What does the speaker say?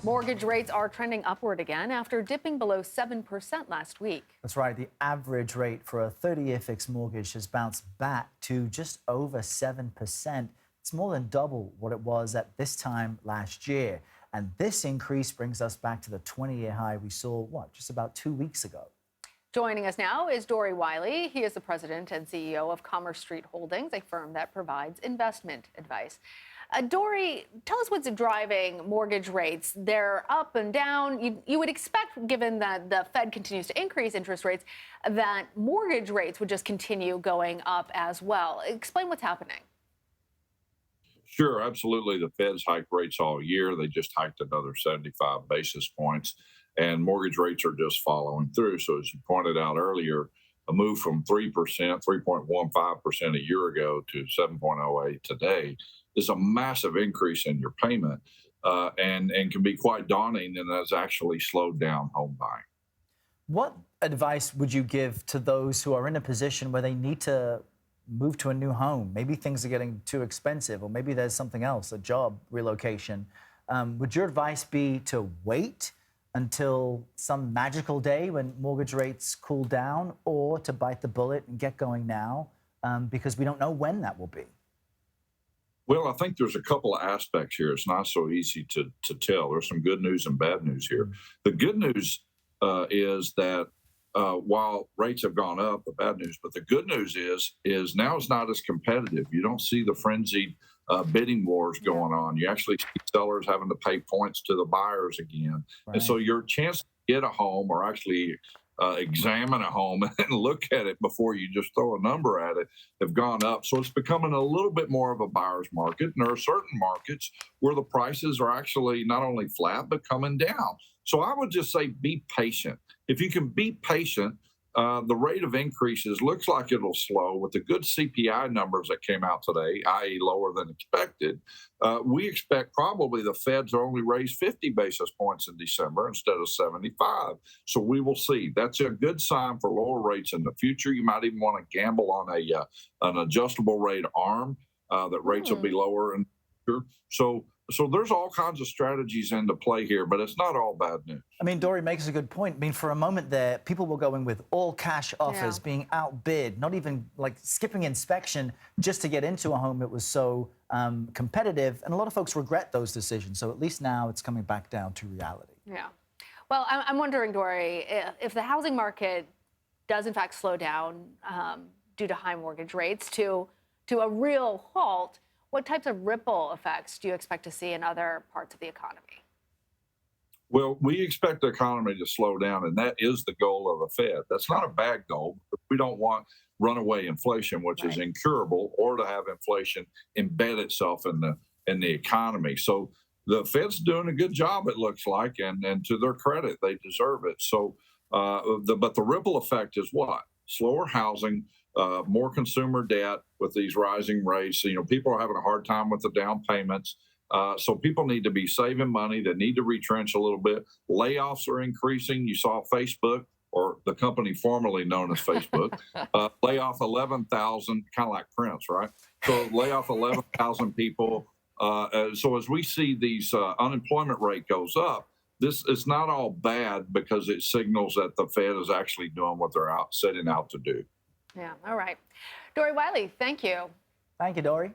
Mortgage rates are trending upward again after dipping below 7% last week. That's right. The average rate for a 30-year fixed mortgage has bounced back to just over 7%. It's more than double what it was at this time last year. And this increase brings us back to the 20-year high we saw, just about 2 weeks ago. Joining us now is Dory Wiley. He is the president and CEO of Commerce Street Holdings, a firm that provides investment advice. Dory, tell us what's driving mortgage rates. They're up and down. You would expect, given that the Fed continues to increase interest rates, that mortgage rates would just continue going up as well. Explain what's happening. Sure, absolutely. The Fed's hiked rates all year. They just hiked another 75 basis points, and mortgage rates are just following through. So as you pointed out earlier, a move from 3%, 3.15% a year ago to 7.08 today is a massive increase in your payment and can be quite daunting, and has actually slowed down home buying. What advice would you give to those who are in a position where they need to move to a new home? Maybe things are getting too expensive, or maybe there's something else, a job relocation. Would your advice be to wait until some magical day when mortgage rates cool down, or to bite the bullet and get going now, because we don't know when that will be? Well, I think there's a couple of aspects here. It's not so easy to tell. There's some good news and bad news here. The good news is that while rates have gone up, the bad news, but the good news is now it's not as competitive. You don't see the frenzied bidding wars going on. You actually see sellers having to pay points to the buyers again. Right. And so your chance to get a home, or actually examine a home and look at it before you just throw a number at it, have gone up. So it's becoming a little bit more of a buyer's market. And there are certain markets where the prices are actually not only flat, but coming down. So I would just say be patient. If you can be patient, the rate of increases looks like it'll slow with the good CPI numbers that came out today, i.e. lower than expected. We expect probably the Feds only raise 50 basis points in December instead of 75. So we will see. That's a good sign for lower rates in the future. You might even want to gamble on an adjustable rate arm that rates will be lower in the future. So there's all kinds of strategies into play here, but it's not all bad news. I mean, Dory makes a good point. I mean, for a moment there, people were going with all cash offers, being outbid, not even like skipping inspection just to get into a home. It was so competitive, and a lot of folks regret those decisions. So at least now it's coming back down to reality. Yeah. Well, I'm wondering, Dory, if the housing market does in fact slow down due to high mortgage rates to a real halt, what types of ripple effects do you expect to see in other parts of the economy? Well, we expect the economy to slow down, and that is the goal of the Fed. That's not a bad goal. We don't want runaway inflation, which is incurable, or to have inflation embed itself in the economy. So the Fed's doing a good job, it looks like, and to their credit, they deserve it. So, but the ripple effect is what? Slower housing, more consumer debt with these rising rates. You know, people are having a hard time with the down payments. So people need to be saving money. They need to retrench a little bit. Layoffs are increasing. You saw Facebook, or the company formerly known as Facebook, lay off 11,000, kind of like Prince, right? So lay off 11,000 people. So as we see these unemployment rate goes up, this is not all bad, because it signals that the Fed is actually doing what they're setting out to do. Yeah. All right. Dory Wiley, thank you. Thank you, Dory.